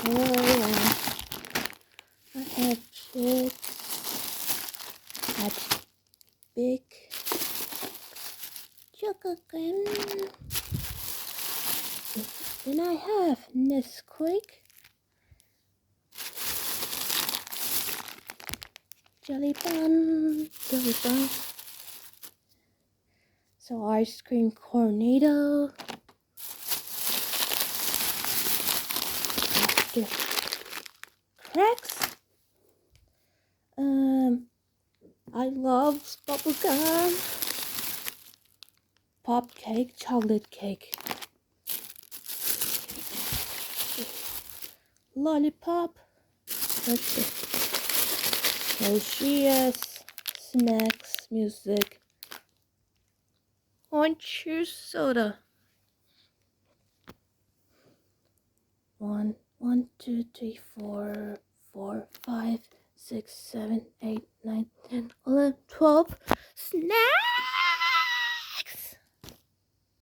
I have chips. That's big chocolate cream. Then I have Nesquik, jelly bun. So ice cream cornado. After cracks. I love bubblegum. Pop cake, chocolate cake. Lollipop. Let's see. Delicious snacks, music. Orange juice soda. 1, 2, 3, 4, 5, 6, 7, 8, 9, 10, 11, 12 snacks.